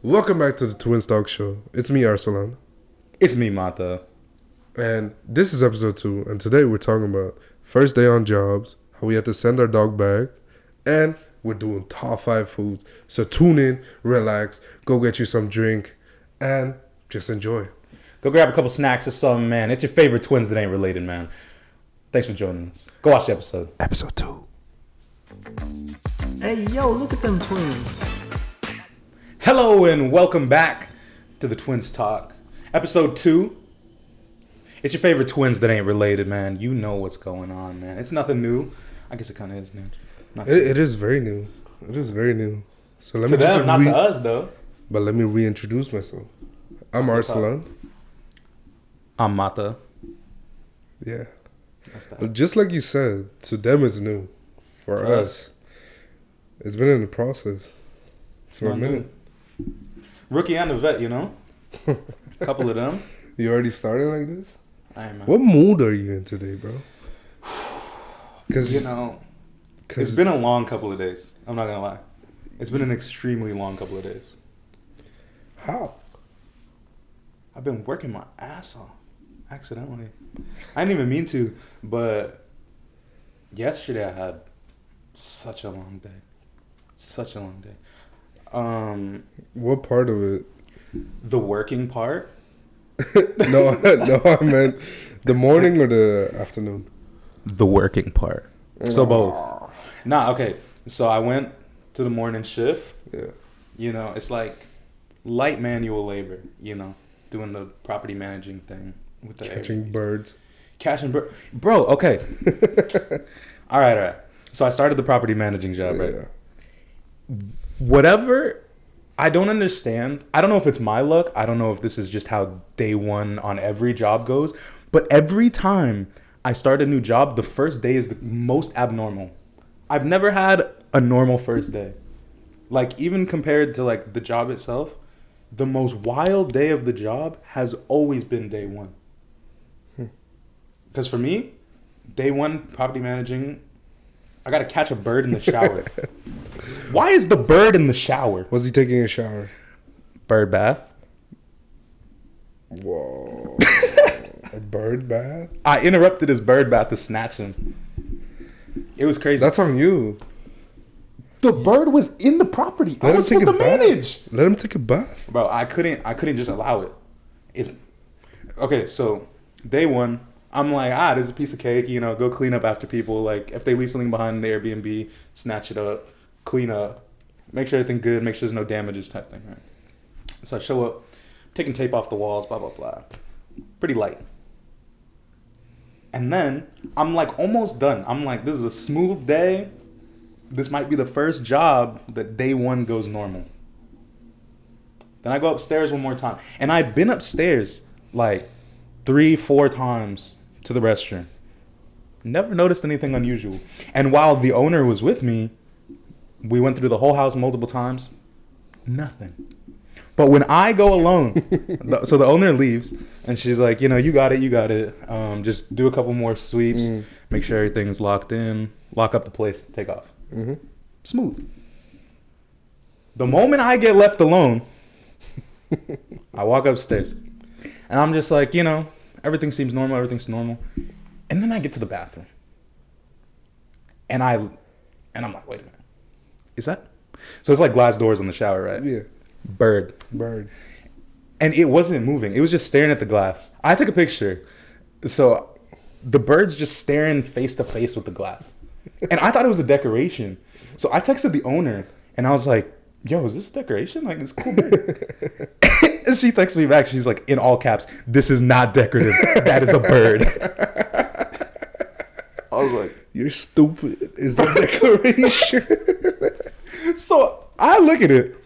Welcome back to the Twins Talk Show. It's me, Arsalan. It's me, Mata. And this is episode 2. And today we're talking about first day on jobs, how we had to send our dog back, and we're doing top 5 foods. So tune in, relax, go get you some drink, and just enjoy. Go grab a couple snacks or something, man. It's your favorite twins that ain't related, man. Thanks for joining us. Go watch the episode. Episode 2. Hey, yo, look at them twins. Hello and welcome back to the Twins Talk. Episode 2. It's your favorite twins that ain't related, man. You know what's going on, man. It's nothing new. I guess it kind of is new. It is very new. It is very new. So let to me just them, not to us, though. But let me reintroduce myself. I'm Arsalan. I'm Mata. Yeah. Just like you said, to them it's new. For us, it's been in the process for a minute. Rookie and a vet, you know? A couple of them. You already started like this? I am. What mood are you in today, bro? Because it's been a long couple of days. I'm not going to lie. It's been an extremely long couple of days. How? I've been working my ass off. Accidentally. I didn't even mean to, but yesterday I had such a long day. Such a long day. What part of it? The working part? No, I meant the morning or the afternoon? The working part. So both. Okay. So I went to the morning shift. Yeah. You know, it's like light manual labor, you know, doing the property managing thing. With the Catching birds. Catching birds. Bro, okay. All right. So I started the property managing job, right? Yeah. Whatever, I don't understand. I don't know if it's my luck. I don't know if this is just how day one on every job goes. But every time I start a new job, the first day is the most abnormal. I've never had a normal first day. Like, even compared to, like, the job itself, the most wild day of the job has always been day one. Because for me, day one, property managing, I got to catch a bird in the shower. Why is the bird in the shower? Was he taking a shower? Bird bath. Whoa. A bird bath? I interrupted his bird bath to snatch him. It was crazy. That's on you. The bird was in the property. I was supposed to manage. Let him take a bath. Bro, I couldn't just allow it. Okay, so day one, I'm like, there's a piece of cake, you know, go clean up after people. Like, if they leave something behind in the Airbnb, snatch it up, clean up, make sure everything's good, make sure there's no damages type thing, right? So I show up, taking tape off the walls, blah, blah, blah. Pretty light. And then I'm like almost done. I'm like, this is a smooth day. This might be the first job that day one goes normal. Then I go upstairs one more time. And I've been upstairs like 3-4 times to the restroom. Never noticed anything unusual. And while the owner was with me, we went through the whole house multiple times. Nothing. But when I go alone, so the owner leaves, and she's like, you know, you got it. Just do a couple more sweeps, make sure everything's locked in, lock up the place, take off. Mm-hmm. Smooth. The moment I get left alone, I walk upstairs, and I'm just like, you know, everything seems normal, everything's normal. And then I get to the bathroom. And I'm like, wait a minute. Is that? So it's like glass doors on the shower, right? Yeah. Bird. And it wasn't moving. It was just staring at the glass. I took a picture. So the bird's just staring face to face with the glass. And I thought it was a decoration. So I texted the owner and I was like, yo, is this a decoration? Like, it's a cool bird. And she texted me back. She's like, in all caps, this is not decorative. That is a bird. I was like, you're stupid. Is that decoration? So I look at it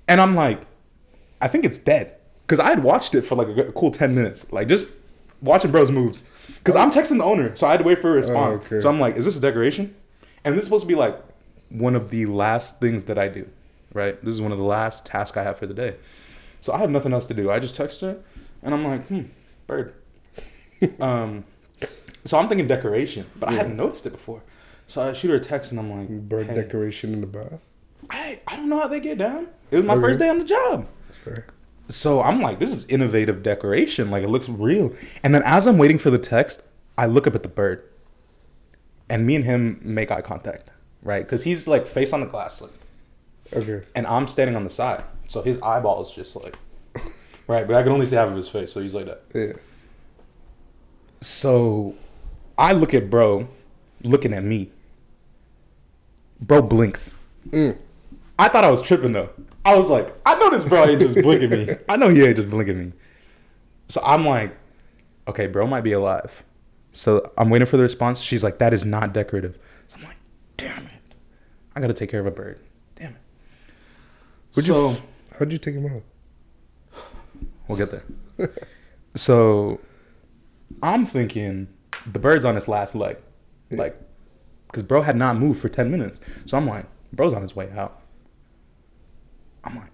and I'm like, I think it's dead. Because I had watched it for like a cool 10 minutes. Like, just watching bros moves. Because I'm texting the owner, so I had to wait for a response. Okay. So I'm like, is this a decoration? And this is supposed to be like one of the last things that I do, right? This is one of the last tasks I have for the day. So I have nothing else to do. I just text her, and I'm like, bird. So I'm thinking decoration, but I hadn't noticed it before. So I shoot her a text, and I'm like, bird decoration in the bath? I don't know how they get down. It was my Okay. first day on the job. Fair. So I'm like, this is innovative decoration. Like, it looks real. And then as I'm waiting for the text, I look up at the bird. And me and him make eye contact, right? Because he's like face on the glass, like, Okay. and I'm standing on the side. So his eyeball is just like, right? But I can only see half of his face, so he's like that. Yeah. So I look at bro looking at me. Bro blinks. I thought I was tripping though. I was like, I know this bro ain't just blinking me. I know he ain't just blinking me. So I'm like, okay, bro might be alive. So I'm waiting for the response. She's like, that is not decorative. So I'm like, damn it. I got to take care of a bird. Damn it. How'd you take him out? We'll get there. So I'm thinking the bird's on his last leg. Yeah. Like, because bro had not moved for 10 minutes. So I'm like, bro's on his way out. I'm like,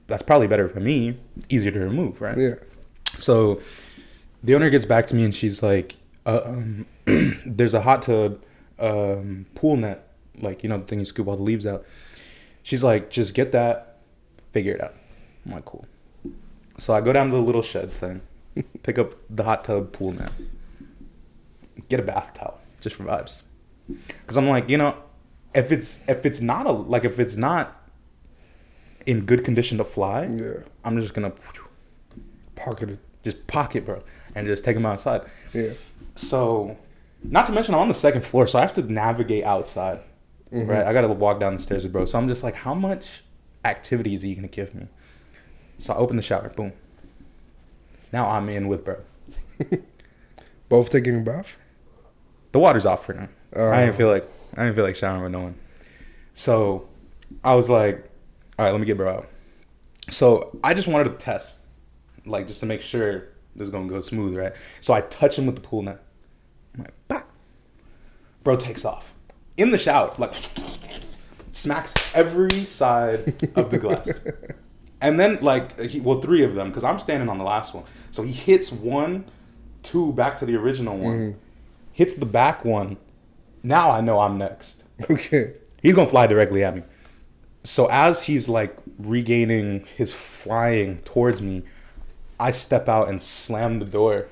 that's probably better for me. Easier to remove, right? Yeah. So the owner gets back to me and she's like, there's a hot tub pool net. Like, you know, the thing you scoop all the leaves out. She's like, just get that, figure it out. I'm like, cool. So I go down to the little shed thing, pick up the hot tub pool net, get a bath towel, just for vibes. Because I'm like, you know, if it's not in good condition to fly, Yeah. I'm just gonna Pocket it. just pocket, bro, and just take them outside. Yeah. So, not to mention I'm on the second floor, so I have to navigate outside. Right, I gotta walk down the stairs with bro. So I'm just like, how much activity is he gonna give me? So I open the shower, boom. Now I'm in with bro. Both taking a bath? The water's off for now. I didn't feel like showering with no one. So I was like, all right, let me get bro out. So I just wanted to test, like, just to make sure this is gonna go smooth, right? So I touch him with the pool net. I'm like, bah. Bro takes off in the shower, like, smacks every side of the glass. And then, like, three of them, because I'm standing on the last one. So he hits one, two back to the original one, hits the back one. Now I know I'm next. Okay. He's going to fly directly at me. So as he's, like, regaining his flying towards me, I step out and slam the door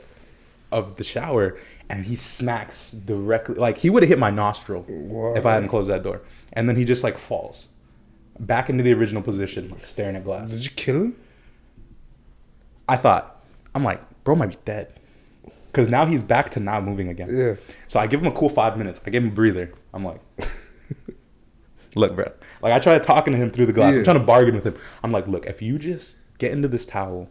of the shower, and he smacks directly. Like, he would have hit my nostril if I hadn't closed that door. And then he just, like, falls back into the original position, like, staring at glass. Did you kill him? I'm like, bro might be dead. Because now he's back to not moving again. Yeah. So I give him a cool 5 minutes. I give him a breather. I'm like, look, bro. Like, I tried talking to him through the glass. Yeah. I'm trying to bargain with him. I'm like, look, if you just get into this towel,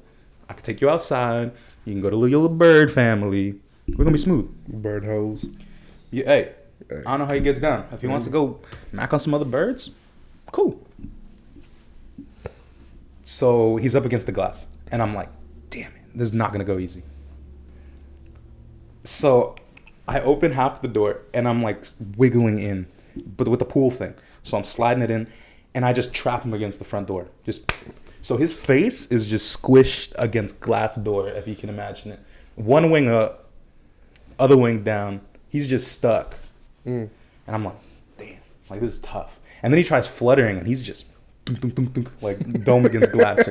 I can take you outside. You can go to your little bird family. We're going to be smooth. Bird hose. Yeah, hey, I don't know how he gets down. If he wants to go mac on some other birds, cool. So he's up against the glass. And I'm like, damn it, this is not going to go easy. So I open half the door and I'm like wiggling in, but with the pool thing. So I'm sliding it in and I just trap him against the front door. So his face is just squished against glass door, if you can imagine it. One wing up, other wing down. He's just stuck. And I'm like, damn, like, this is tough. And then he tries fluttering and he's just like dome against glass.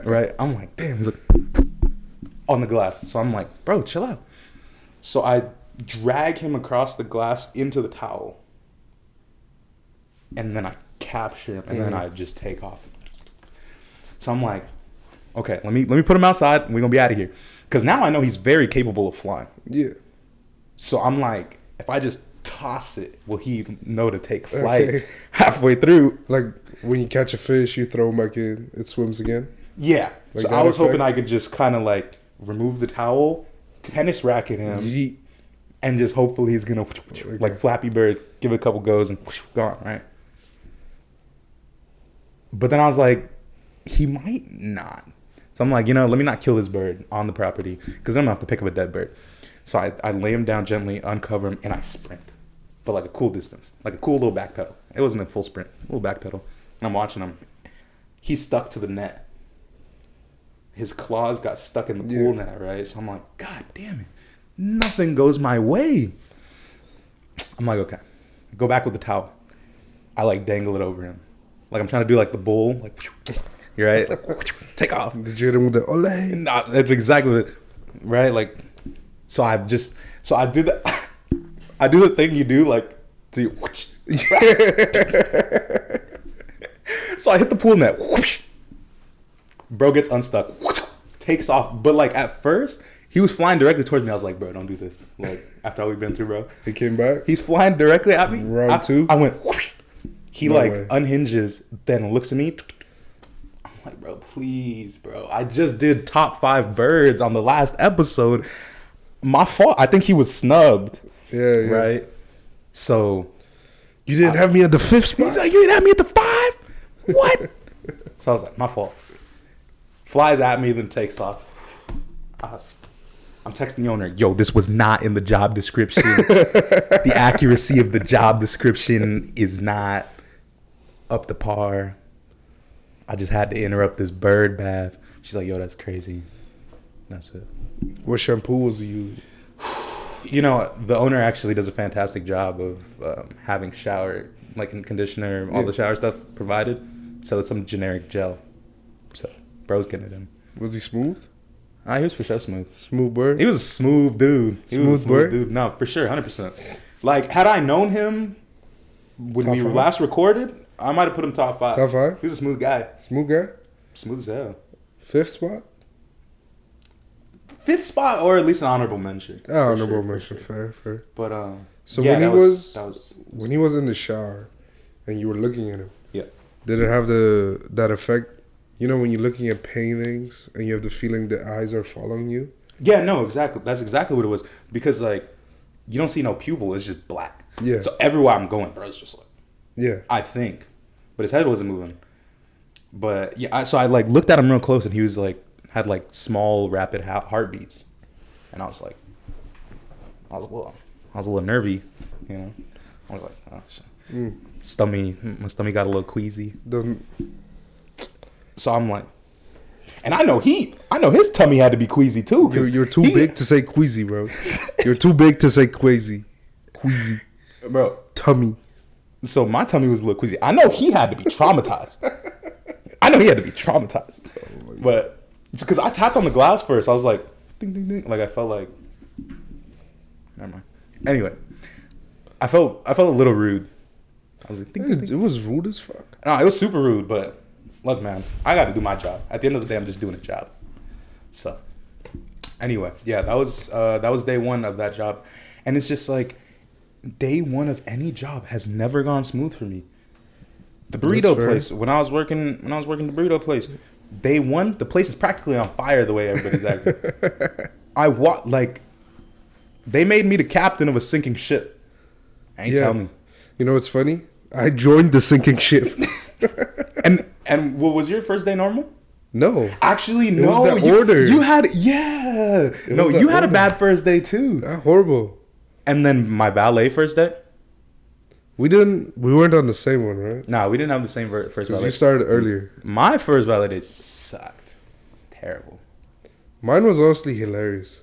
Right? I'm like, damn, he's like on the glass. So I'm like, bro, chill out. So I drag him across the glass into the towel. And then I capture him and then I just take off. So I'm like, okay, let me put him outside and we're gonna be out of here. Because now I know he's very capable of flying. Yeah. So I'm like, if I just toss it, will he know to take flight halfway through? Like when you catch a fish, you throw him back in, it swims again? Yeah. Like so that I was hoping effect? I could just kind of like remove the towel, tennis racket him, Yeet. and just hopefully he's gonna like Flappy Bird, give it a couple goes and gone, right? But then I was like, he might not. So I'm like, let me not kill this bird on the property because then I'm gonna have to pick up a dead bird. So I lay him down gently, uncover him, and I sprint. But like a cool distance, like a cool little back pedal. It wasn't a full sprint, a little back pedal. And I'm watching him. He's stuck to the net. His claws got stuck in the pool net, right? So I'm like, God damn it. Nothing goes my way. I'm like, okay. Go back with the towel. I like dangle it over him. Like I'm trying to do like the bull. Like, you're right. Like, take off. Did you hit him with the ole? Nah, that's exactly what it, right? Like, so I do the, I do the thing you do, like, to so I hit the pool net. Bro gets unstuck. Takes off. But, like, at first, he was flying directly towards me. I was like, bro, don't do this. Like, after all we've been through, bro. He came back? He's flying directly at me. Round two? I went, he, No like, way. unhinges, then looks at me. I'm like, bro, please, bro. I just did top 5 birds on the last episode. My fault. I think he was snubbed. Yeah. Right? So You didn't have me at the 5th spot? he's like, you didn't have me at the 5? What? So I was like, my fault. Flies at me, then takes off. I'm texting the owner, yo, this was not in the job description. The accuracy of the job description is not up to par. I just had to interrupt this bird bath. She's like, yo, that's crazy. That's it. What shampoo was he using? You know, the owner actually does a fantastic job of having shower, like in conditioner, all the shower stuff provided. So it's some generic gel. So, bro's getting it in. Was he smooth? He was for sure smooth. Smooth bird? He was a smooth dude. He was a Smooth bird? dude. No, for sure, 100%. Like, had I known him when Top we 5? last recorded, I might have put him top 5. Top 5? He was a smooth guy. Smooth guy? Smooth as hell. 5th spot? 5th spot, or at least an honorable mention. Oh, For honorable sure, mention. for sure. Fair. But, So yeah, when he that was when he was in the shower and you were looking at him, yeah. did it have that effect? You know when you're looking at paintings and you have the feeling the eyes are following you? Yeah, no, exactly. That's exactly what it was. Because, like, you don't see no pupil. It's just black. Yeah. So everywhere I'm going, bro, it's just like, Yeah. I think. But his head wasn't moving. But, yeah, so I, like, looked at him real close, and he was, like, had, like, small, rapid heartbeats. And I was like, I was a little nervy, you know. I was like, oh, shit. My stomach got a little queasy. So I'm like, and I know his tummy had to be queasy too. You're too big to say queasy, bro. You're too big to say queasy. Queasy. Bro. Tummy. So my tummy was a little queasy. I know he had to be traumatized. But because I tapped on the glass first, I was like, ding, ding, ding. Like I felt like, never mind. Anyway, I felt a little rude. I was like, ding, ding, ding. It was rude as fuck. No, it was super rude, but look, man, I got to do my job. At the end of the day, I'm just doing a job. So, anyway, yeah, that was day one of that job, and it's just like day one of any job has never gone smooth for me. The burrito place, when I was working the burrito place, day one, the place is practically on fire the way everybody's acting. They made me the captain of a sinking ship. Tell me. You know what's funny? I joined the sinking ship. And what was your first day normal? No. Actually, It no. was that order. You had, yeah. No, was that you had a order. bad first day too. Horrible. And then my valet first day? We weren't on the same one, right? Nah, we didn't have the same first Because valet. you started earlier. My first valet day sucked. Terrible. Mine was honestly hilarious.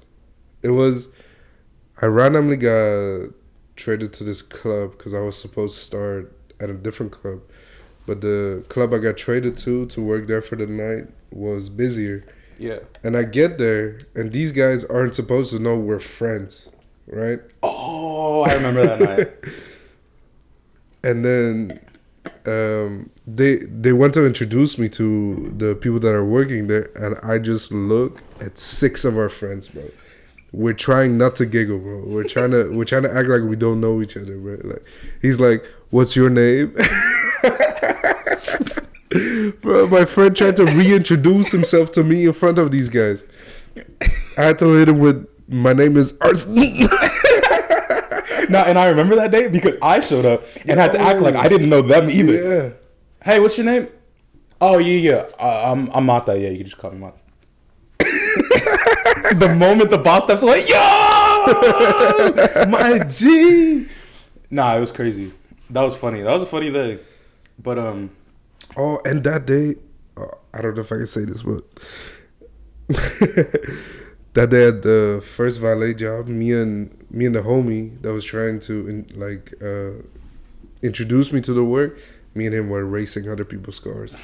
I randomly got traded to this club because I was supposed to start at a different club. But the club I got traded to work there for the night was busier. Yeah. And I get there, and these guys aren't supposed to know we're friends, right? Oh, I remember that night. And then they went to introduce me to the people that are working there, and I just look at 6 of our friends, bro. We're trying not to giggle, bro. We're trying to act like we don't know each other, bro. Like he's like, "What's your name?" Bro, my friend tried to reintroduce himself to me in front of these guys. I had to hit him with, "My name is Arsene." No, and I remember that day because I showed up and had to act like I didn't know them either. Yeah. Hey, what's your name? Oh, yeah. I'm Mata. Yeah, you can just call me Mata. The moment the boss steps, I'm like, yo, my G. Nah, it was crazy. That was funny. That was a funny day. But Oh, and that day, I don't know if I can say this, but that day at the first valet job, me and the homie that was trying to introduced me to the work, me and him were racing other people's cars.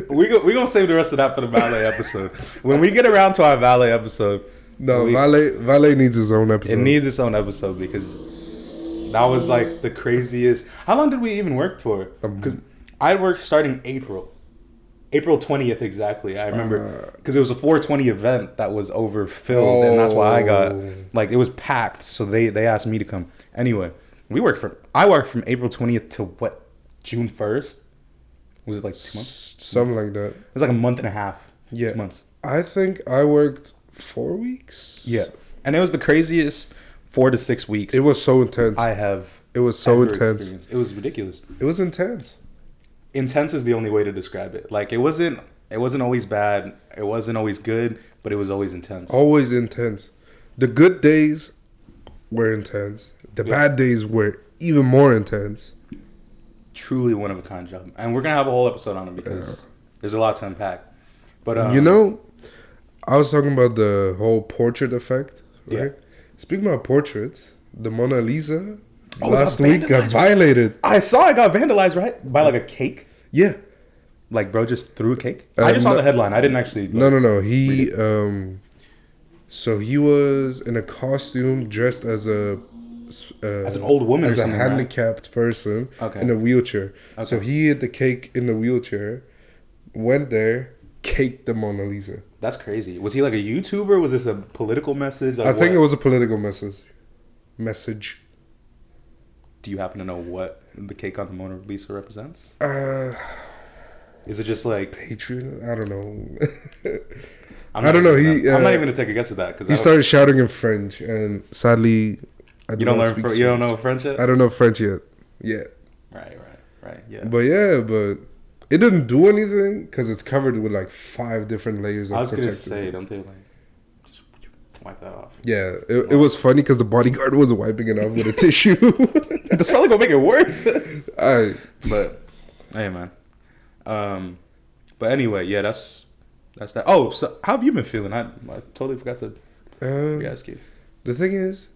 We gonna save the rest of that for the valet episode. When we get around to our valet episode, No, valet needs his own episode. it needs its own episode because that was like the craziest. How long did we even work for? Because I worked starting April 20th exactly. I remember because it was a 420 event that was overfilled, and that's why I got like it was packed. So they asked me to come. Anyway, I worked from April 20th to what, June 1st. Was it like 2 months? Something like that. It was like a month and a half. Yeah. 2 months. I think I worked 4 weeks. Yeah. And it was the craziest 4 to 6 weeks It was so intense. it was so ever intense. experienced. It was ridiculous. It was intense. Intense is the only way to describe it. Like it wasn't always bad. It wasn't always good, but it was always intense. Always intense. The good days were intense. The bad days were even more intense. Truly one of a kind job. And we're going to have a whole episode on it because there's a lot to unpack. But I was talking about the whole portrait effect, right? Yeah. Speaking about portraits, the Mona Lisa got last week got vandalized. violated. I saw it got vandalized, right? By like a cake. Yeah. Like bro just threw a cake. I just saw the headline. I didn't actually No. He so he was in a costume dressed as an old woman as or a something, right? handicapped person Okay. in a wheelchair. Okay. So he hid the cake in the wheelchair, went there, caked the Mona Lisa. That's crazy. Was he like a YouTuber? Was this a political message? Like I think what? it was a political message. Do you happen to know what the cake on the Mona Lisa represents? Uh, Is it just like Patriot? I don't know. I'm I don't know. I'm not even gonna take a guess at that because He started shouting in French, and sadly, I You don't not learn. speak You don't French. know French yet. I don't know French yet. Yeah, Right. Yeah. but it didn't do anything because it's covered with like 5 different layers of I was gonna protective. say, don't they like just wipe that off? Yeah, it was funny because the bodyguard was wiping it off with a tissue. That's probably gonna make it worse. But Hey man. But anyway, yeah, that's that. Oh, so how have you been feeling? I totally forgot to ask you. the thing is,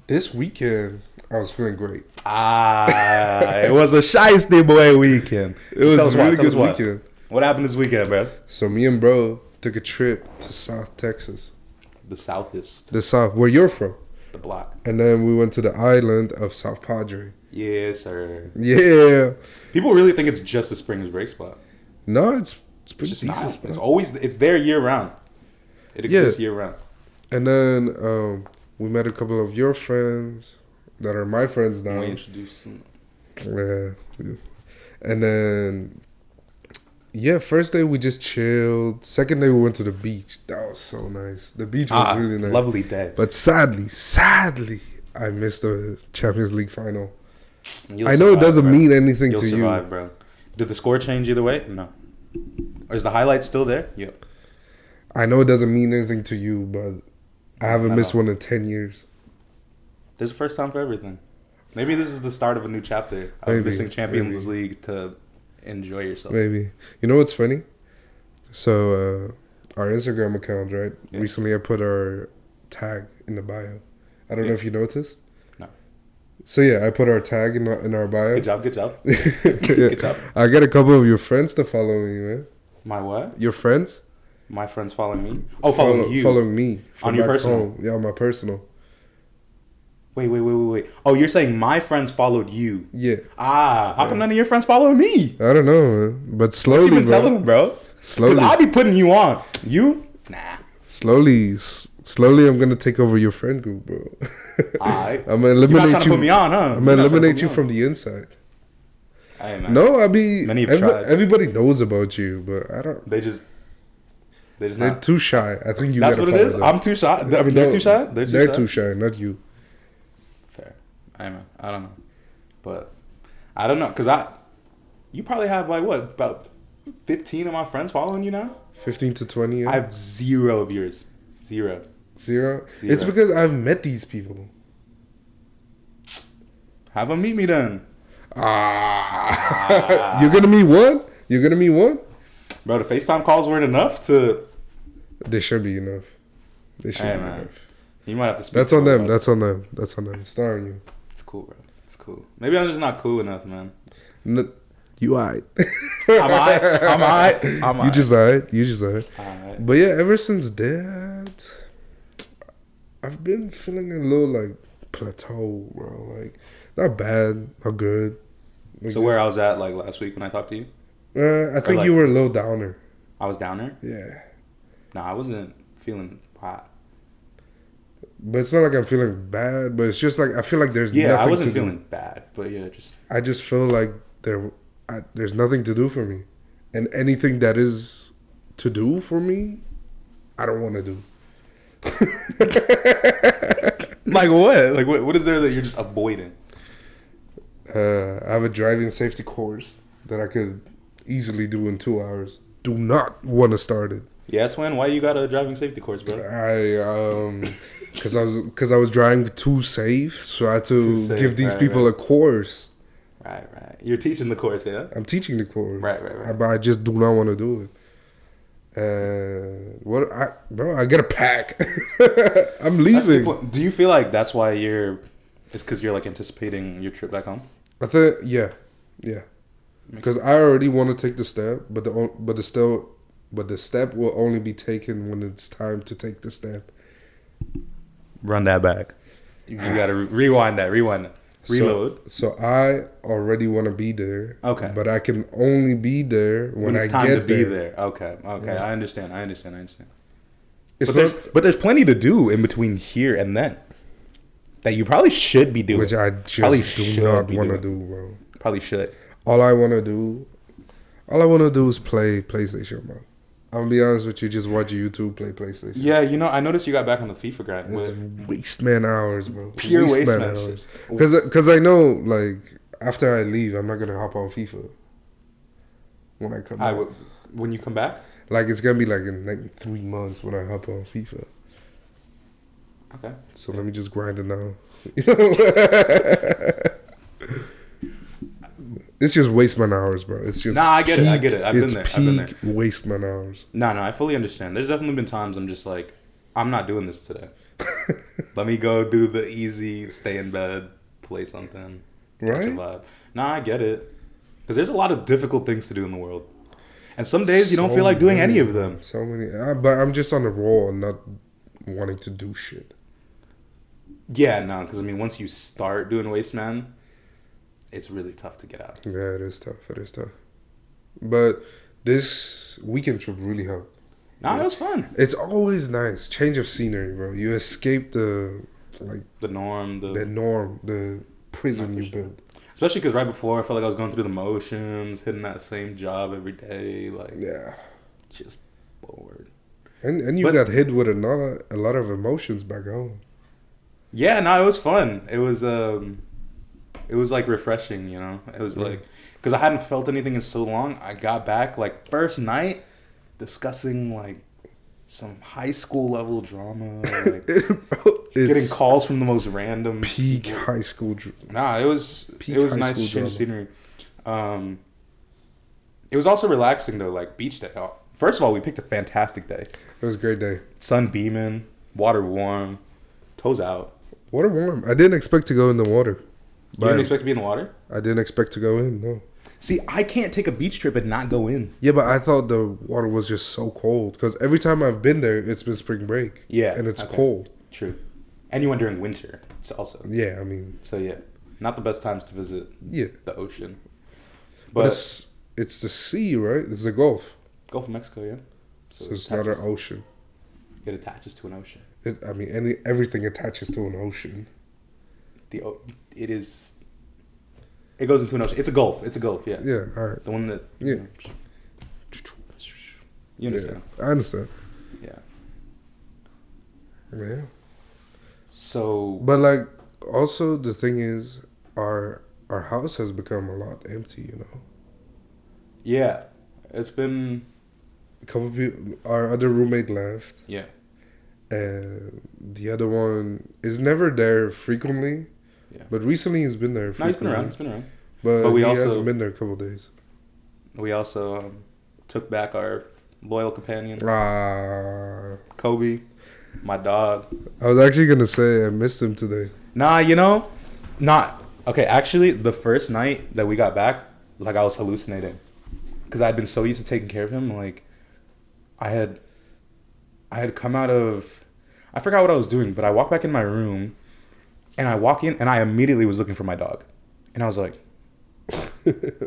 this weekend I was feeling great. It was a shiesty boy weekend. It was Tell us a why, really tell us good why. weekend. What happened this weekend, bro? So me and bro took a trip to South Texas, The Southest, the South, where you're from, the block. and then we went to the island of South Padre. Yes, sir. Yeah, People really think it's just a spring break spot. no, it's It's pretty just decent. not. spot. It's there year round. It exists year round. And then we met a couple of your friends that are my friends now. We introduced some. Yeah. And then, first day we just chilled. Second day we went to the beach. That was so nice. The beach was really nice. Lovely day. But sadly, I missed the Champions League final. You'll I know it survive, doesn't bro. mean anything You'll to survive, you. bro. Did the score change either way? No. Or is the highlight still there? Yeah. I know it doesn't mean anything to you, but I haven't I missed know. one in 10 years. There's a first time for everything. Maybe this is the start of a new chapter of Maybe, missing Champions maybe. League to enjoy yourself. Maybe. You know what's funny? So, our Instagram account, right? Yeah. Recently I put our tag in the bio. I don't know Yeah. if you noticed. No. So yeah, I put our tag in our bio. Good job. Good job. Yeah. Good job. I got a couple of your friends to follow me, man. My what? Your friends? My friends following me? Oh, following you. Following me. from On your back personal? home. Yeah, on my personal. Wait. Oh, you're saying my friends followed you. Yeah. How come none of your friends following me? I don't know, man. But What slowly, you been bro. telling them, bro? Slowly. Because I'll be putting you on. You? Nah. Slowly, I'm gonna take over your friend group, bro. Alright. I'm gonna You're not eliminate trying to you. put me on, huh? I'm You're gonna not trying to eliminate put you me from the inside. on. Hey, man. No, I mean, Many have tried. everybody knows about you, but I don't. They're just They're not. too shy. I think you. That's gotta what it follow is? them. I'm too shy? I mean, they're too shy? They're too shy, not you. Fair. Hey, man. I don't know. But I don't know. Because you probably have like what? About 15 of my friends following you now? 15 to 20. Yeah. I have 0 of yours. 0. Zero. It's because I've met these people. Have them meet me then. You're gonna meet one? You're gonna meet one? Bro, the FaceTime calls weren't enough to... They should be enough. They should Hey, be man. enough. You might have to speak That's to on them. about it. That's on them. That's on them. It's not on you. It's cool, bro. It's cool. Maybe I'm just not cool enough, man. You alright. I'm alright. You just alright. You just alright. Alright. But yeah, ever since that, I've been feeling a little like plateau, bro. Like not bad, not good. Like, So where I was at like last week when I talked to you, I think like- you were a little downer. I was down there. Yeah, No, I wasn't feeling hot. but it's not like I'm feeling bad. But it's just like I feel like there's Yeah, nothing I wasn't to do. feeling bad, but yeah, just I just feel like there's nothing to do for me, and anything that is to do for me, I don't want to do. like what? Like what is there that you're just avoiding? I have a driving safety course that I could easily do in 2 hours. Do not want to start it. Yeah, twin. Why you got a driving safety course, bro? Because I was driving too safe, so I had Too to safe, give these right, people right. a course. Right. You're teaching the course, yeah. I'm teaching the course, Right. but I just do not want to do it. I get a pack. I'm That's a good leaving. point. Do you feel like that's why it's because you're like anticipating your trip back home? I think yeah. Because I already want to take the step, but the step will only be taken when it's time to take the step. Run that back. You gotta rewind that. Reload. So I already want to be there. Okay. But I can only be there when it's I time get to be there. there. Okay. Yeah. I understand. It's But there's plenty to do in between here and then that you probably should be doing. which I Probably just do should not be want to doing. do, bro. Probably should. All I want to do is play PlayStation, bro. I'm gonna be honest with you, just watch YouTube play PlayStation. Yeah, I noticed you got back on the FIFA grind. It's waste man hours, bro. Pure waste man hours. Because I know, like, after I leave, I'm not gonna hop on FIFA when I come back. When you come back? Like, it's gonna be like in like 3 months when I hop on FIFA. Okay. So let me just grind it now. You know? It's just waste man hours, bro. It's just Nah, I get it. I've been there. It's I've been there. peak waste man hours. No, I fully understand. There's definitely been times I'm just like, I'm not doing this today. Let me go do the easy, stay in bed, play something, catch a Right? vibe. Nah, I get it. Because there's a lot of difficult things to do in the world. And some days you don't So feel like doing many, any of them. So many. But I'm just on the roll and not wanting to do shit. Yeah, no, because I mean, once you start doing Waste Man, it's really tough to get out. Yeah, it is tough. But this weekend trip really helped. Nah, it was fun. It's always nice. Change of scenery, bro. You escape the norm, the prison you For sure. built. Especially because right before, I felt like I was going through the motions, hitting that same job every day, like Yeah. just bored. And you But- got hit with a lot of emotions back home. Yeah, no, it was fun. It was like refreshing, It was like because I hadn't felt anything in so long. I got back like first night discussing like some high school level drama, like getting It's calls from the most random peak people. high school. Nah, it was Peak it was high nice school change of drama. scenery. It was also relaxing though, like beach day. First of all, we picked a fantastic day. It was a great day. Sun beaming, water warm, toes out. Water warm. I didn't expect to go in the water. You didn't expect to be in the water? I didn't expect to go in. No. See, I can't take a beach trip and not go in. Yeah, but I thought the water was just so cold because every time I've been there, it's been spring break. Yeah, and it's okay. cold. True. And you went during winter. It's also. Yeah, I mean, So yeah, not the best times to visit yeah, the ocean. but But it's the sea, right? It's the Gulf, Gulf of Mexico, yeah. so it's not an ocean. It attaches to an ocean. Everything attaches to an ocean. It goes into an ocean. It's a gulf. Yeah. Yeah, all right. The one that. Yeah. You understand? Yeah, I understand. Yeah. Yeah, So. but like, also the thing is, our house has become a lot empty. You know, Yeah, it's been. a couple people. Our other roommate left, Yeah. and the other one is never there frequently. Yeah. But recently he's been there. No, he's been frequently. around. He's been around. But we he also- hasn't been there a couple days. We also took back our loyal companion, Ah, Kobe, my dog. I was actually gonna say I missed him today. Nah, not Okay, actually, the first night that we got back, like I was hallucinating, because I'd been so used to taking care of him. Like, I had, I had come out of, I forgot what I was doing, but I walked back in my room, and I walk in, and I immediately was looking for my dog, and I was like,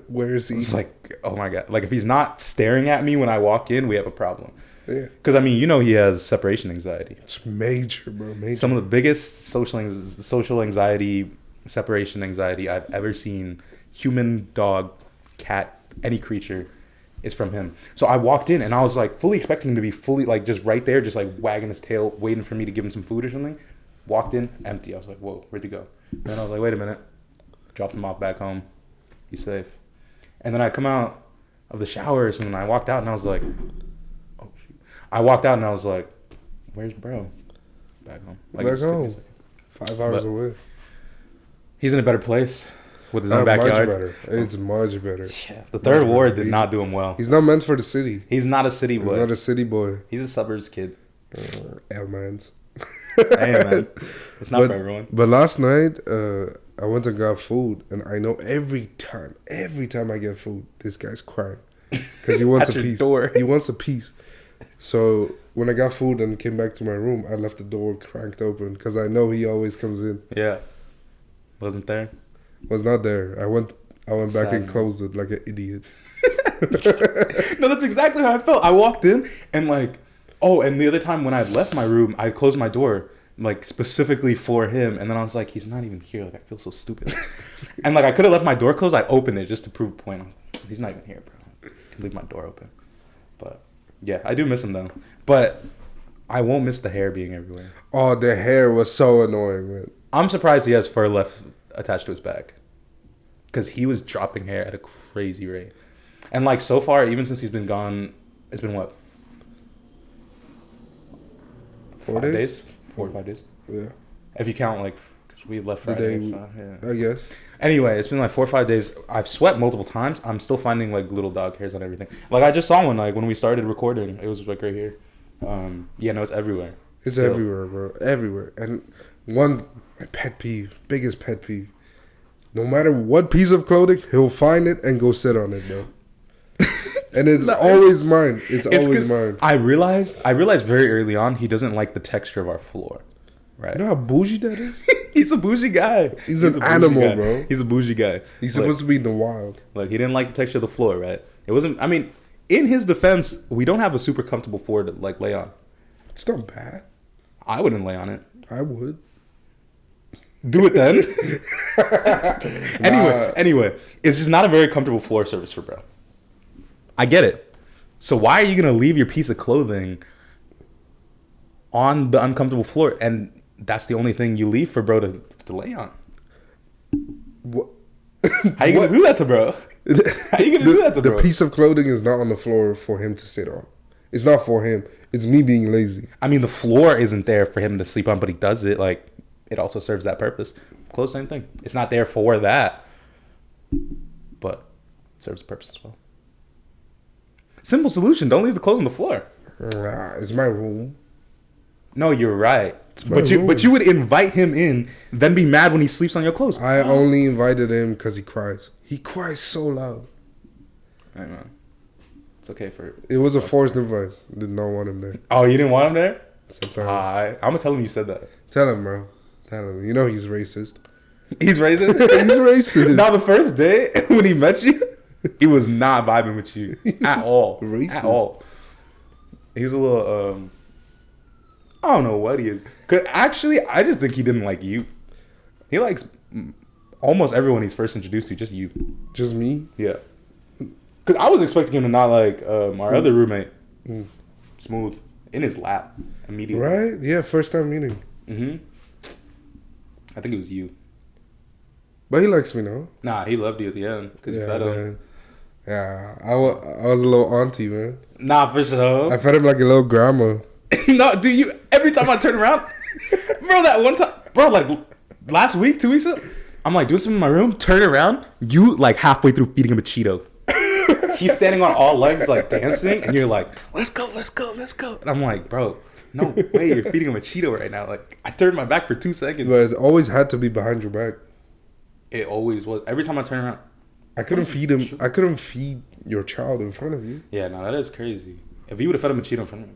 Where is he? it's like, oh my god, like if he's not staring at me when I walk in, we have a problem. Yeah. Because I mean, you know, he has separation anxiety. It's major, bro. Major. Some of the biggest social anxiety, separation anxiety I've ever seen, human, dog, cat, any creature, is from him. So I walked in and I was like fully expecting him to be fully like just right there, just like wagging his tail, waiting for me to give him some food or something. Walked in, empty. I was like, whoa, where'd he go? And then I was like, wait a minute. Dropped him off back home. He's safe. And then I come out of the showers and I walked out and I was like, oh shoot. I walked out and I was like, where's bro? Back home. Like, Back it just took me a home. second. 5 hours But away. He's in a better place with his own Much backyard. better. It's much better. Yeah. The third Much ward better. did not do him well. He's not meant for the city. He's not a city He's boy. not a city boy. He's a suburbs kid. L-mans. Hey man, it's not but, for everyone. But last night, I went and got food, and I know every time I get food, this guy's crying because he wants a At your piece. door. He wants a piece. So when I got food and came back to my room, I left the door cranked open because I know he always comes in. Yeah, wasn't there. Was not there. I went back and Sad. closed it like an idiot. No, that's exactly how I felt. I walked in and like, oh, and the other time when I left my room, I closed my door like specifically for him, and then I was like, he's not even here. Like I feel so stupid. And like I could have left my door closed. I opened it just to prove a point. I was like, he's not even here, bro. I can leave my door open. But yeah, I do miss him though. But I won't miss the hair being everywhere. Oh, the hair was so annoying, man. I'm surprised he has fur left attached to his back, because he was dropping hair at a crazy rate. And like so far, even since he's been gone, it's been what? 4 5 days? 4 or 5 days. Yeah, If you count like, because we left the Friday. day. So, yeah. I guess. Anyway, it's been like 4 or 5 days. I've sweat multiple times. I'm still finding like little dog hairs on everything. Like I just saw one like when we started recording. It was like right here. Yeah, no, it's everywhere. It's Still. everywhere, bro. Everywhere. And my pet peeve, biggest pet peeve. No matter what piece of clothing, he'll find it and go sit on it, bro. And it's No, always mine. It's always 'cause mine. I realized very early on he doesn't like the texture of our floor. Right. You know how bougie that is? He's a bougie guy. He's a an bougie animal, guy. bro. He's a bougie guy. He's Like- supposed to be in the wild. Like he didn't like the texture of the floor, right? It wasn't. I mean, in his defense, we don't have a super comfortable floor to like lay on. It's not bad. I wouldn't lay on it. I would. Do it then. Nah. Anyway, it's just not a very comfortable floor surface for bro. I get it. So why are you gonna leave your piece of clothing on the uncomfortable floor, and that's the only thing you leave for bro to lay on? What? How you gonna do that to bro? How you gonna do that to The bro? piece of clothing is not on the floor for him to sit on. It's not for him. It's me being lazy. I mean, the floor isn't there for him to sleep on, but he does it. Like, it also serves that purpose. Clothes, same thing. It's not there for that, but it serves a purpose as well. Simple solution. Don't leave the clothes on the floor. It's my room. No, you're right. my But you room. would invite him in, then be mad when he sleeps on your clothes. I only invited him because he cries. He cries so loud. I know. It's okay for. It was a forced invite. Did not want him there. Oh, you didn't want him there? Sometimes. I'm gonna tell him you said that. Tell him, bro. Tell him. You know he's racist. He's racist. He's racist. Now the first day when he met you, he was not vibing with you at all. Racist. At all. He was a little I don't know what he is. 'Cause actually, I just think he didn't like you. He likes almost everyone he's first introduced to, just you. Just me? Yeah. Because I was expecting him to not like our other roommate, Smooth, in his lap immediately. Right? Yeah, first time meeting. Mm-hmm. I think it was you. But he likes me now. Nah, he loved you at the end because you Yeah, fed him. man. Yeah, I was a little auntie, man. Nah, for sure. I fed him like a little grandma. No, do you? Every time I turn around, bro, that one time, bro, like last week, 2 weeks ago, I'm like doing something in my room, turn around, you like halfway through feeding him a Cheeto. He's standing on all legs, like dancing, and you're like, let's go, let's go, let's go. And I'm like, bro, no way, you're feeding him a Cheeto right now. Like, I turned my back for 2 seconds. But it's always had to be behind your back. It always was. Every time I turn around, I couldn't feed him. I couldn't feed your child in front of you. yeah, no, that is crazy. If you would have fed him a Cheeto in front of me,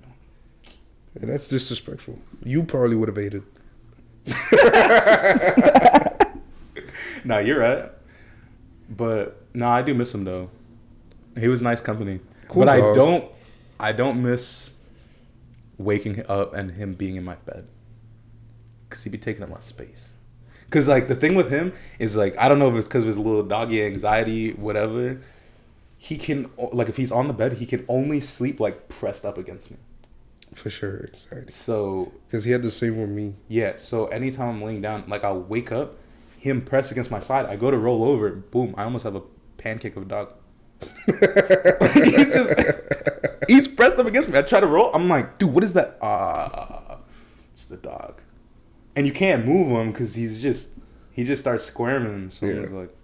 And that's disrespectful. You probably would have ate it. no, you're right. But no, I do miss him though. He was nice company. Cool but dog. I don't miss waking up and him being in my bed. Cause he'd be taking up my space. Cause like the thing with him is like, I don't know if it's cause of his little doggy anxiety, whatever. He can, like if he's on the bed, he can only sleep like pressed up against me. For sure, exactly. So, Because he had the same with me. yeah, so anytime I'm laying down, like I'll wake up, him pressed against my side. I go to roll over, boom, I almost have a pancake of a dog. He's pressed up against me. I try to roll. I'm like, dude, what is that? It's the dog. And you can't move him because he just starts squirming. So Yeah. he's like,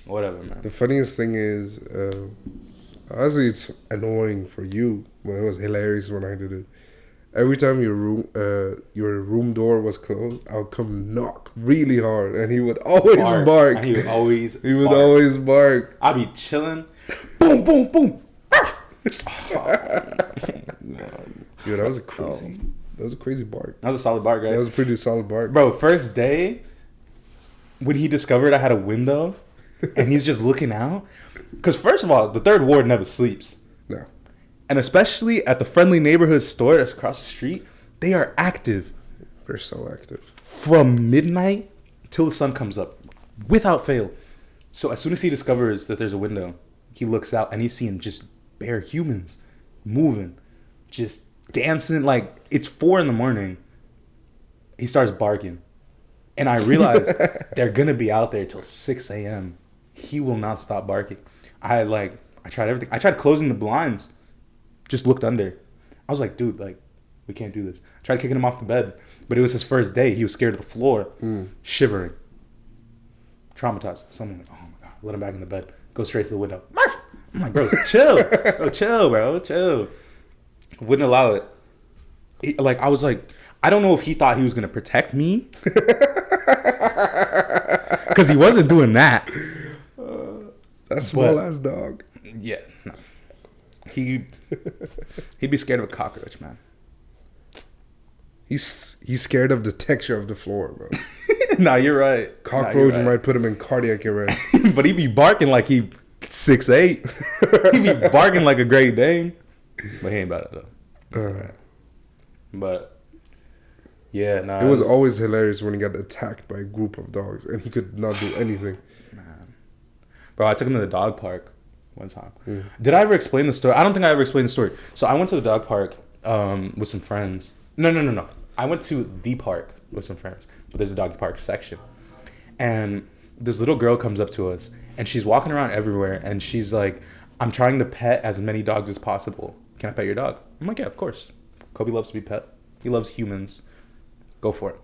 whatever, man. The funniest thing is, honestly, it's annoying for you, but it was hilarious when I did it. Every time your room door was closed, I would come knock really hard, and he would always bark. And he would always He would bark. always bark. I'd be chilling. Boom, boom, boom. Yo, that was a crazy. That was a crazy bark. That was a solid bark, guys. That was a pretty solid bark. Bro, first day, when he discovered I had a window, and he's just looking out. Because first of all, the third ward never sleeps. No. And especially at the friendly neighborhood store that's across the street, they are active They're so active. from midnight till the sun comes up, without fail. So as soon as he discovers that there's a window, he looks out and he's seeing just bare humans moving, just dancing. Like it's 4 a.m. He starts barking, and I realize they're gonna be out there till 6 a.m. He will not stop barking. I tried everything. I tried closing the blinds. Just looked under. I was like, dude, like, we can't do this. I tried kicking him off the bed, but it was his first day. He was scared of the floor, shivering, traumatized. So I'm like, oh my God, let him back in the bed. Go straight to the window. Murph! I'm like, bro, chill. Bro, chill, bro, chill. Wouldn't allow it. I was like, I don't know if he thought he was going to protect me. Because he wasn't doing that. That small ass dog. Yeah, no. He'd be scared of a cockroach, man. He's scared of the texture of the floor, bro. Nah, you're right. Cockroach might put him in cardiac arrest. But he'd be barking like he 6'8". He'd be barking like a Great Dane. But he ain't about it though. It's alright. But yeah, nah. It was always hilarious when he got attacked by a group of dogs and he could not do anything. Man. Bro, I took him to the dog park one time. Did I ever explain the story? I don't think I ever explained the story. So I went to the dog park with some friends. No. I went to the park with some friends, but there's a doggy park section. And this little girl comes up to us, and she's walking around everywhere, and she's like, I'm trying to pet as many dogs as possible. Can I pet your dog? I'm like, yeah, of course. Kobe loves to be pet. He loves humans. Go for it.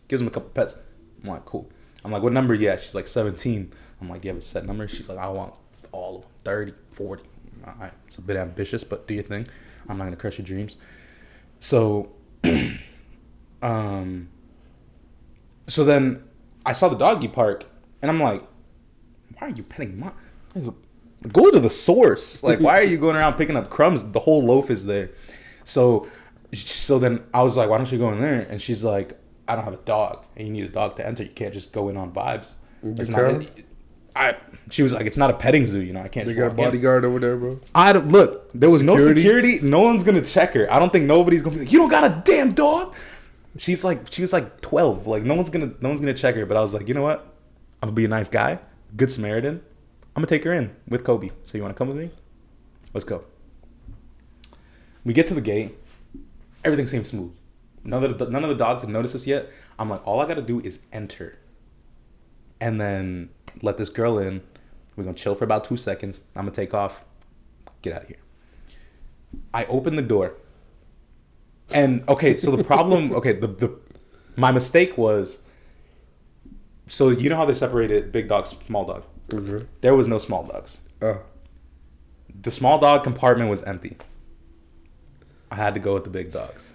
Gives him a couple pets. I'm like, cool. I'm like, what number are you at? She's like, 17. I'm like, do you have a set number? She's like, I want all of them. 30, 40. All right. It's a bit ambitious, but do your thing. I'm not going to crush your dreams. So, so then I saw the doggy park, and I'm like, why are you petting my... Go to the source. Like, why are you going around picking up crumbs? The whole loaf is there. So then I was like, why don't you go in there? And she's like, I don't have a dog, and you need a dog to enter. You can't just go in on vibes. It's not. She was like, it's not a petting zoo, you know. I can't. They just got a walk in. bodyguard over there, bro. I don't look. There was no Security? security. No one's gonna check her. I don't think nobody's gonna be like, you don't got a damn dog. She was like 12. Like no one's gonna check her. But I was like, you know what? I'm gonna be a nice guy, good Samaritan. I'm gonna take her in with Kobe. So you wanna come with me? Let's go. We get to the gate. Everything seems smooth. None of the dogs have noticed us yet. I'm like, all I gotta do is enter, and then let this girl in. We're gonna chill for about 2 seconds. I'm gonna take off. Get out of here. I open the door. And okay, so the problem, my mistake was, so you know how they separated big dogs, small dogs? Mm-hmm. There was no small dogs. Oh. The small dog compartment was empty. I had to go with the big dogs.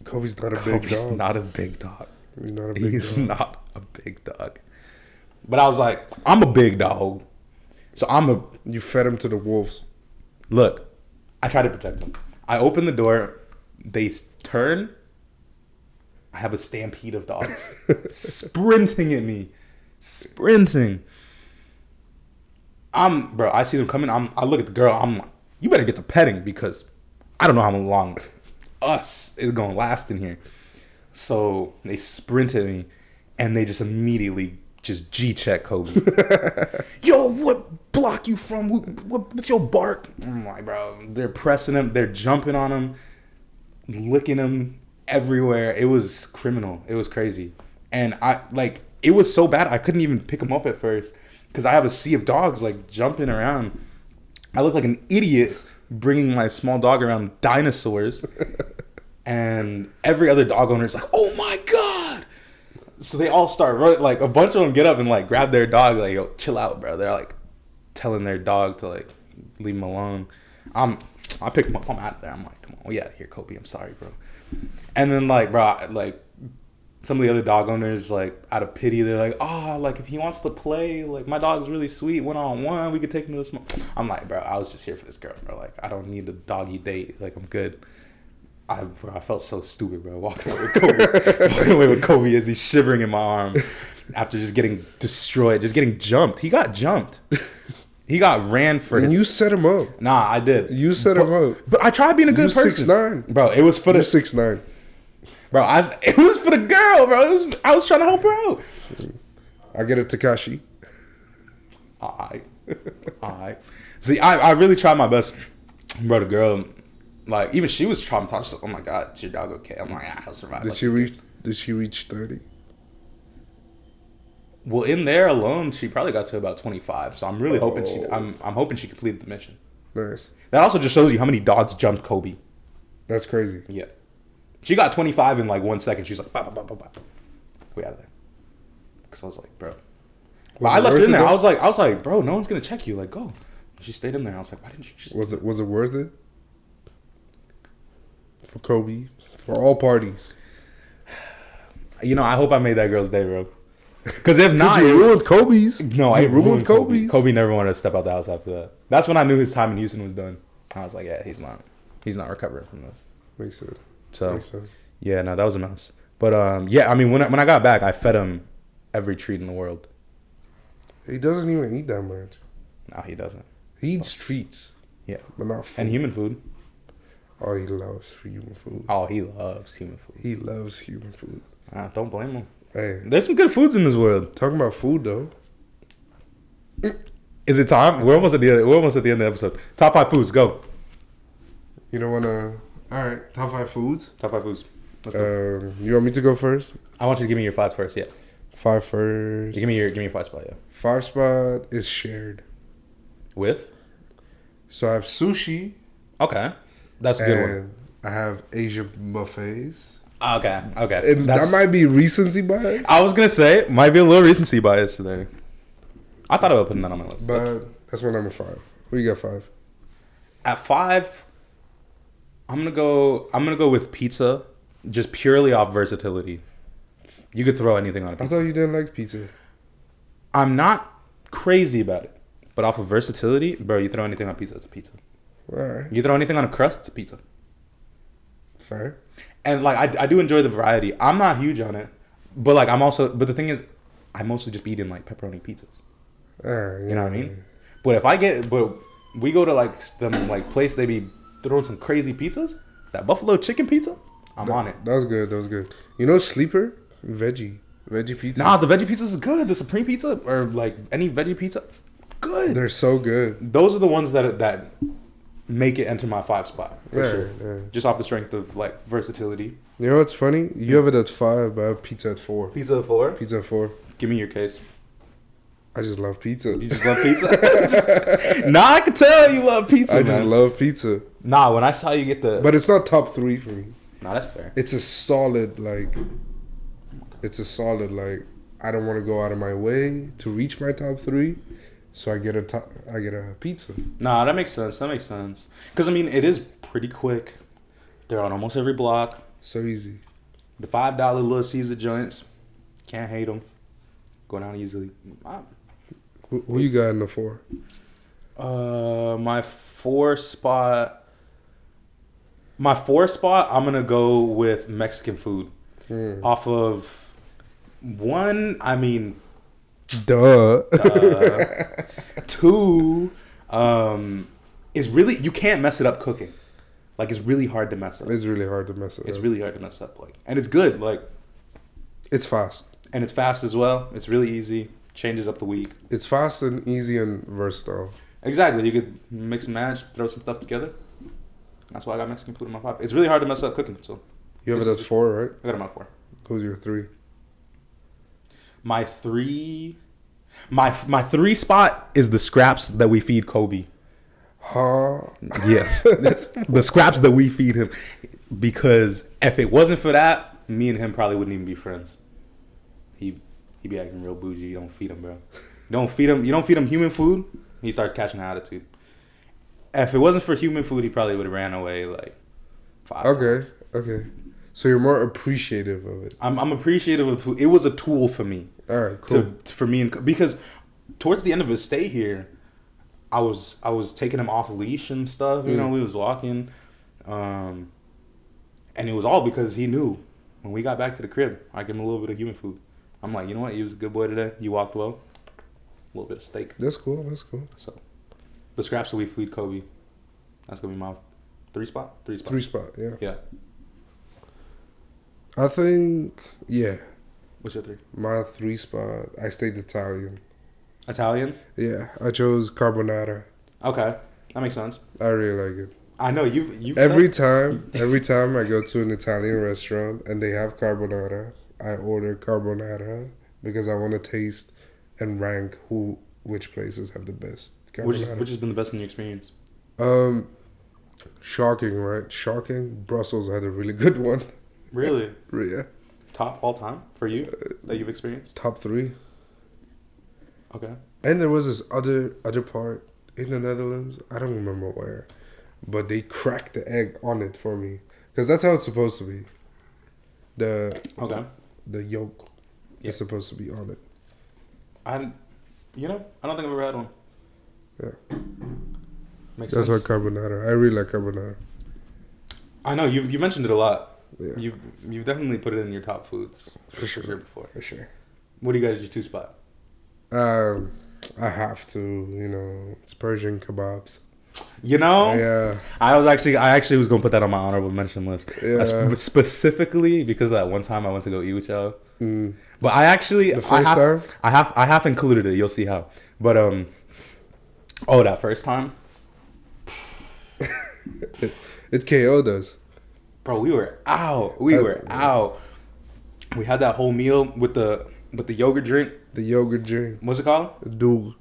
Kobe's not a big Kobe's dog. not a big dog. He's not a big He's dog. not a big dog. But I was like, I'm a big dog. So You fed him to the wolves. Look, I try to protect them. I open the door. They turn. I have a stampede of dogs sprinting at me. Sprinting. Bro, I see them coming. I look at the girl. I'm like, you better get to petting because I don't know how long us is going to last in here. So they sprint at me and they just immediately just G-check Kobe. Yo, what block you from? What's your bark? I'm like, bro, they're pressing him. They're jumping on him, licking him everywhere. It was criminal. It was crazy. And it was so bad I couldn't even pick him up at first because I have a sea of dogs like jumping around. I look like an idiot bringing my small dog around dinosaurs. And every other dog owner is like, oh my God. So they all start running. Like a bunch of them get up and like grab their dog. Like, yo, chill out, bro. They're like telling their dog to like leave him alone. I pick him up. I'm out there. I'm like, come on, we out here, Kobe. I'm sorry, bro. And then like, bro, like some of the other dog owners, like out of pity, they're like, oh, like if he wants to play, like my dog's really sweet, 1-on-1, we could take him to the small. I'm like, bro, I was just here for this girl, bro. Like I don't need a doggy date. Like I'm good. I felt so stupid, bro, walking away with Kobe as he's shivering in my arm after just getting destroyed, just getting jumped. He got jumped. He got ran for. And you set him up. Nah, I did. You set him up. But I tried being a good person. 6'9", bro. It was for the 6'9". Bro, it was for the girl, bro. I was trying to help her out. I get a Takashi. Alright. See, I really tried my best, bro. The girl. Like, even she was traumatized. She's like, oh my God, is your dog okay? I'm like, I'll survive. Did she reach 30? Well, in there alone, she probably got to about 25. So I'm really hoping I'm hoping she completed the mission. Nice. That also just shows you how many dogs jumped Kobe. That's crazy. Yeah. She got 25 in like 1 second. She's like, bah, bah, bah, bah, bah. We out of there. Because I was like, bro. But I left it in there. I was like, bro, no one's gonna check you. Like, go. She stayed in there. I was like, why didn't you just? Was it worth it? For Kobe, for all parties. You know, I hope I made that girl's day, bro. Because if not, you ruined Kobe's. No, I ruined Kobe's. Kobe never wanted to step out the house after that. That's when I knew his time in Houston was done. I was like, yeah, he's not recovering from this. Makes sense. So, yeah, no, that was a mess. But yeah, I mean, when I got back, I fed him every treat in the world. He doesn't even eat that much. No, he doesn't. He eats treats. Yeah, but not food. And human food. Oh, he loves human food. Oh, he loves human food. He loves human food. Don't blame him. Hey, there's some good foods in this world. Talking about food though. Is it time? We're almost at the end of the episode. Top 5 foods, go. You don't wanna? All right, top 5 foods. Top 5 foods. Let's go. You want me to go first? I want you to give me your 5 first. Yeah. 5 first. Give me your 5 spot. Yeah. 5 spot is shared. With? So I have sushi. Okay. That's a good one. I have Asian buffets. Okay. That might be recency bias. I was going to say, might be a little recency bias today. I thought about putting that on my list. But that's my number 5. Who you got 5? At 5, I'm gonna go with pizza, just purely off versatility. You could throw anything on a pizza. I thought you didn't like pizza. I'm not crazy about it, but off of versatility, bro, you throw anything on pizza, it's a pizza. All right. You throw anything on a crust, it's a pizza. Fair. And like I do enjoy the variety. I'm not huge on it, but like but the thing is, I mostly just be eating like pepperoni pizzas. Yeah. You know what I mean? But we go to like some like place they be throwing some crazy pizzas. That buffalo chicken pizza, I'm on it. That was good. You know, sleeper veggie pizza. Nah, the veggie pizzas is good. The supreme pizza or like any veggie pizza, good. They're so good. Those are the ones that make it enter my 5 spot for sure. Yeah. Just off the strength of like versatility. You know what's funny? You have it at 5, but I have pizza at 4. Pizza at 4. Pizza at 4. Give me your case. I just love pizza. You just love pizza? Nah, I can tell you love pizza, I just love pizza. Nah, when I saw you get the... But it's not top 3 for me. Nah, that's fair. It's a solid, like... I don't want to go out of my way to reach my top 3. So I get a pizza. Nah, that makes sense. Because, I mean, it is pretty quick. They're on almost every block. So easy. The $5 Little Caesar joints. Can't hate them. Go down easily. Who you got in the 4? My 4 spot. My 4 spot, I'm gonna go with Mexican food. Off of one, I mean, duh. 2, is really, you can't mess it up cooking. Like, it's really hard to mess up. It's really hard to mess up. It's really hard to mess up. Like, and it's good. Like, it's fast. And it's fast as well. It's really easy. Changes up the week. It's fast and easy and versatile. Exactly. You could mix and match, throw some stuff together. That's why I got Mexican food in my 5. It's really hard to mess up cooking. So you have it as 4, right? I got it in my 4. Who's your 3? My 3. My 3 spot is the scraps that we feed Kobe. Huh? Yeah, that's the scraps that we feed him. Because if it wasn't for that, me and him probably wouldn't even be friends. He be acting real bougie. You don't feed him, bro. You don't feed him human food. He starts catching an attitude. If it wasn't for human food, he probably would have ran away like 5 times. Okay. So you're more appreciative of it. I'm appreciative of food. It was a tool for me. All right, cool. For me, because towards the end of his stay here, I was taking him off leash and stuff. You know, we was walking, and it was all because he knew when we got back to the crib, I gave him a little bit of human food. I'm like, you know what? You was a good boy today. You walked well. A little bit of steak. That's cool. So, the scraps that we feed Kobe. That's gonna be my 3 spot. 3 spot. 3 spot. Yeah. Yeah. I think What's your 3? my 3 spot. I stayed Italian. Italian. Yeah, I chose carbonara. Okay, that makes sense. I really like it. I know you. Every time I go to an Italian restaurant and they have carbonara, I order carbonara because I want to taste and rank which places have the best carbonara. Which has been the best in your experience? Shocking, right? Shocking. Brussels had a really good one. Really? Yeah. Top all time for you that you've experienced? Top 3. Okay. And there was this other part in the Netherlands. I don't remember where, but they cracked the egg on it for me because that's how it's supposed to be. The yolk is supposed to be on it. I don't think I've ever had one. Yeah. Makes That's sense. why carbonara. I really like carbonara. I know you mentioned it a lot. Yeah. You've definitely put it in your top foods For sure. before. For sure. What do you guys your 2 spot? I have to, it's Persian kebabs. Yeah. I actually was gonna put that on my honorable mention list. Yeah. Specifically because of that one time I went to go eat with y'all. But I actually time? I have included it. You'll see how. But that first time. It KO'd us. Bro, we were out. We had that whole meal with the yogurt drink. The yogurt drink. What's it called? Doog.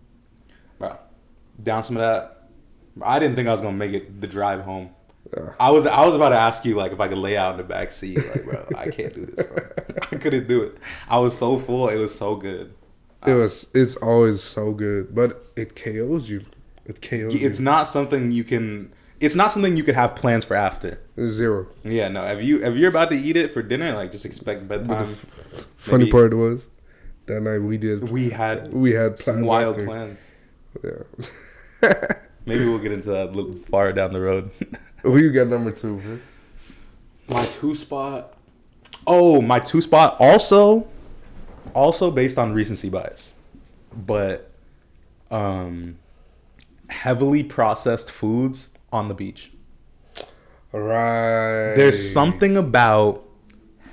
Bro, down some of that. I didn't think I was gonna make it the drive home. Yeah. I was about to ask you like if I could lay out in the back seat. Like, bro, I can't do this, bro. I couldn't do it. I was so full. It was so good. It's always so good, but it KOs you. It's not something you can. It's not something you could have plans for after. It's 0. Yeah, no. If you're about to eat it for dinner, like just expect bedtime. Funny part was that night we had plans some wild after. plans. Yeah. Maybe we'll get into that a little far down the road. Who you got number 2, man? My 2 spot. Oh, my 2 spot also based on recency bias, but heavily processed foods on the beach. All right. There's something about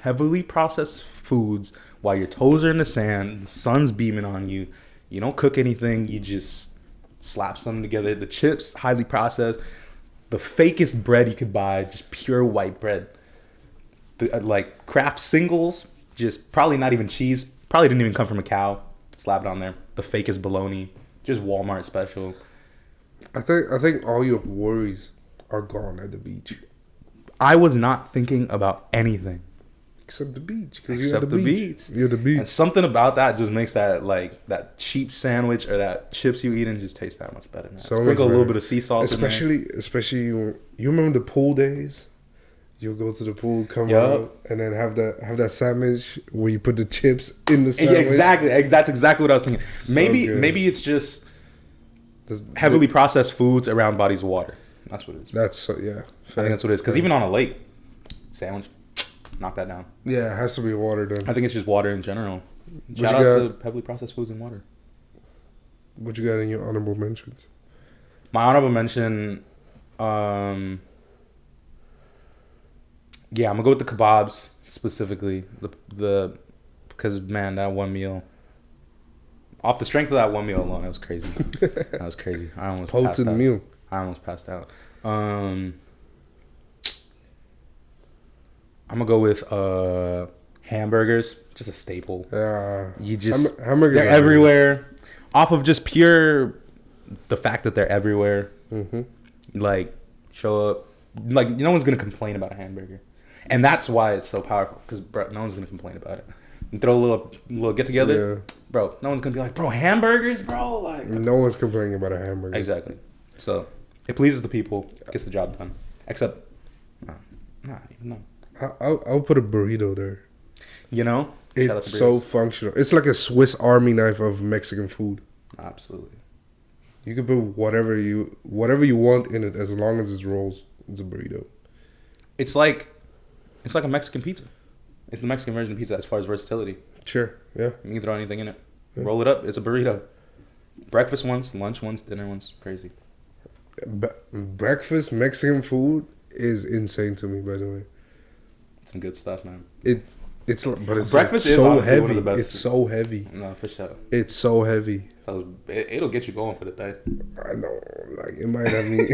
heavily processed foods while your toes are in the sand, the sun's beaming on you. You don't cook anything. You just slap something together. The chips, highly processed. The fakest bread you could buy, just pure white bread. Like Kraft singles, just probably not even cheese. Probably didn't even come from a cow. Slap it on there. The fakest bologna, just Walmart special. I think all your worries are gone at the beach. I was not thinking about anything Except the beach, because you're at except the the beach. beach. You're at the beach. And something about that just makes that cheap sandwich or that chips you eat and just taste that much better. Man. So Sprinkle much a little better. bit of sea salt in there. Especially you remember the pool days? You'll go to the pool, come Yup. out, and then have that sandwich where you put the chips in the Yeah, sandwich. exactly. That's exactly what I was thinking. So Maybe good. maybe it's just heavily processed foods around bodies of water. That's what it is. That's so yeah. I think that's what it is. Because even on a lake, sandwich, knock that down. Yeah, it has to be water then. I think it's just water in general. What Shout you out got? to heavily processed foods and water. What you got in your honorable mentions? My honorable mention, yeah, I'm gonna go with the kebabs specifically. The because man, that one meal. Off the strength of that one meal alone, that was crazy. That was crazy. I almost passed Potent out. meal. I almost passed out. I'm gonna go with hamburgers, just a staple. Yeah. You just hamburgers they're are everywhere. Off of just pure the fact that they're everywhere. good. Like show up, like no one's gonna complain about a hamburger, and that's why it's so powerful. Because bro, no one's gonna complain about it. You throw a little get together, bro. No one's gonna be like, bro, hamburgers, bro. Like No one's complaining about a hamburger. exactly. So it pleases the people, gets the job done. Except, no. I'll put a burrito there. You know, shout out It's to so burritos. functional. It's like a Swiss Army knife of Mexican food. Absolutely. You can put whatever you want in it as long as it rolls. It's a burrito. It's like a Mexican pizza. It's the Mexican version of pizza as far as versatility. Sure. Yeah. You can throw anything in it. Yeah. Roll it up. It's a burrito. Breakfast once, lunch once, dinner once. Crazy. Breakfast Mexican food is insane to me. By the way, Some good stuff, man. It's but it's Breakfast is so honestly one of heavy. the best. It's so heavy. No, for sure. It's so heavy. It'll get you going for the day. I know. Like it might have me.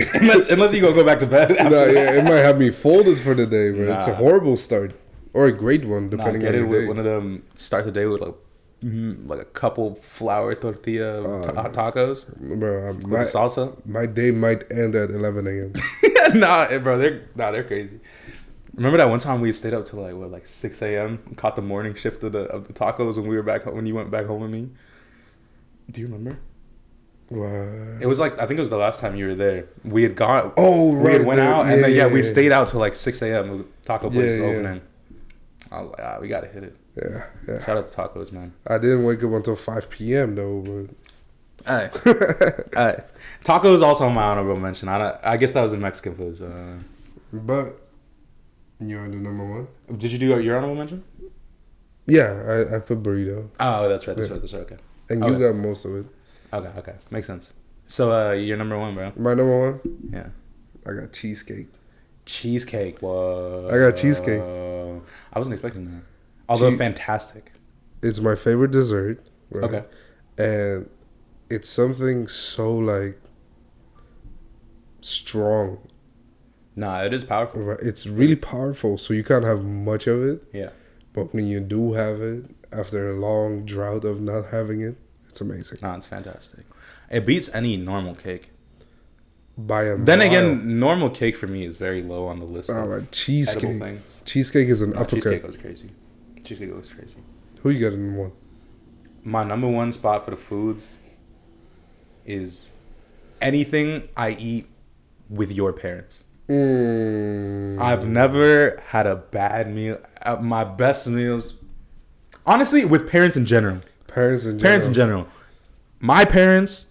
unless you gonna go back to bed. No, yeah, it might have me folded for the day, bro. It's a Nah. horrible start or a great one depending Get on it your with day. one of them. Start the day with like a couple flour tortilla tacos Bro, with salsa. my day might end at 11 a.m. They're crazy. Remember that one time we stayed up till like 6 a.m. and caught the morning shift of the tacos when we were back home, when you went back home with me. Do you remember? What? It was like I think it was the last time you were there. We had gone. Oh, We had right, went there. out and then Yeah, we yeah. stayed out till like 6 a.m. with taco places Yeah, yeah. opening. I was like, we gotta hit it. Yeah. Shout out to tacos, man. I didn't wake up until 5 p.m. though, but Alright. Alright. Taco is also my honorable mention. I guess that was in Mexican food. So. but you're on the number one. Did you do your honorable mention? Yeah, I put burrito, Oh, that's right. That's Yeah. right. That's right. Okay. and Okay. you got most of it. Okay. Makes sense. So you're number one, bro. My number one, Yeah. I got cheesecake. Cheesecake. Whoa. I got cheesecake. I wasn't expecting that. Although Che- fantastic. It's my favorite dessert. Right? Okay. And it's something so like strong. Nah, it is powerful. Right? It's really powerful, so you can't have much of it. Yeah. But when you do have it, after a long drought of not having it, it's amazing. Nah, it's fantastic. It beats any normal cake. By a Then mile. again, normal cake for me is very low on the list Oh, of right. edible Cheesecake. things. Cheesecake is an No, uppercut. cheesecake goes crazy. Cheesecake goes crazy. Who you got in one? My number one spot for the foods is anything I eat with your parents. I've never had a bad meal. My best meals, honestly, with parents in general. Parents in general. Parents in general. My parents,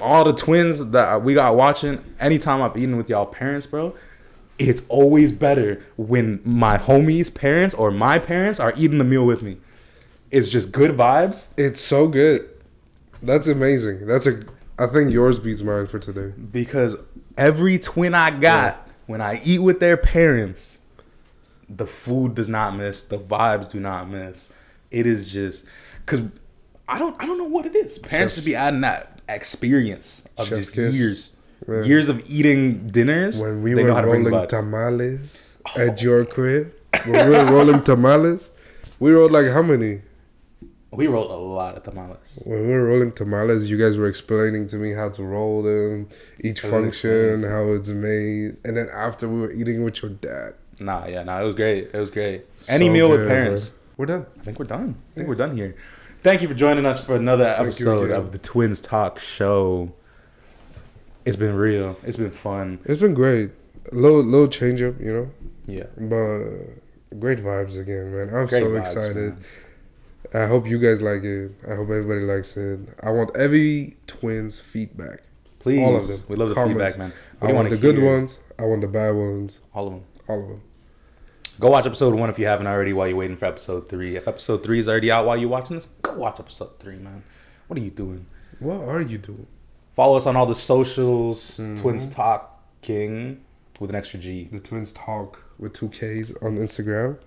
all the twins that we got watching. Anytime I've eaten with y'all parents, bro, it's always better when my homies' parents or my parents are eating the meal with me. It's just good vibes. It's so good. That's amazing. I think yours beats mine for today. Because every twin I got, when I eat with their parents, the food does not miss. The vibes do not miss. It is just because I don't know what it is. Parents should be adding that experience of Chef's just kiss. years, years of eating dinners. When we they were know how to bring the rolling vibes. tamales at your crib, when we were rolling tamales, we rolled like how many? We rolled a lot of tamales. When we were rolling tamales, you guys were explaining to me how to roll them, each It was function, amazing. how it's made, and then after we were eating with your dad. Nah, it was great. It was great. Any So meal with good, parents. bro. We're done. I think we're done. I think we're done here. Thank you for joining us for another you episode again. of the Twins Talk Show. It's been real. It's been fun. It's been great. Little change up, you know. Yeah. But great vibes again, man. I'm Great so vibes, excited. man. I hope you guys like it. I hope everybody likes it. I want every twins feedback. Please. All of them. We love the Comments. feedback, man. I want the good ones. I want the bad ones. All of them. All of them. Go watch episode 1 if you haven't already while you're waiting for episode 3. If episode 3 is already out while you're watching this, go watch episode 3, man. What are you doing? What are you doing? Follow us on all the socials. Twins Talking with an extra G. The twins talk with 2 Ks on Instagram.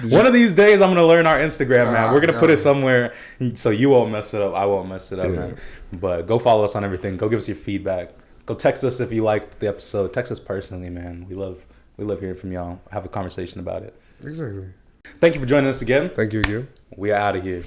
One of these days, I'm going to learn our Instagram, man. We're going to no. put it somewhere so you won't mess it up. I won't mess it up, Yeah. man. But go follow us on everything. Go give us your feedback. Go text us if you liked the episode. Text us personally, man. We love hearing from y'all. Have a conversation about it. Exactly. Thank you for joining us again. Thank you again. We are out of here.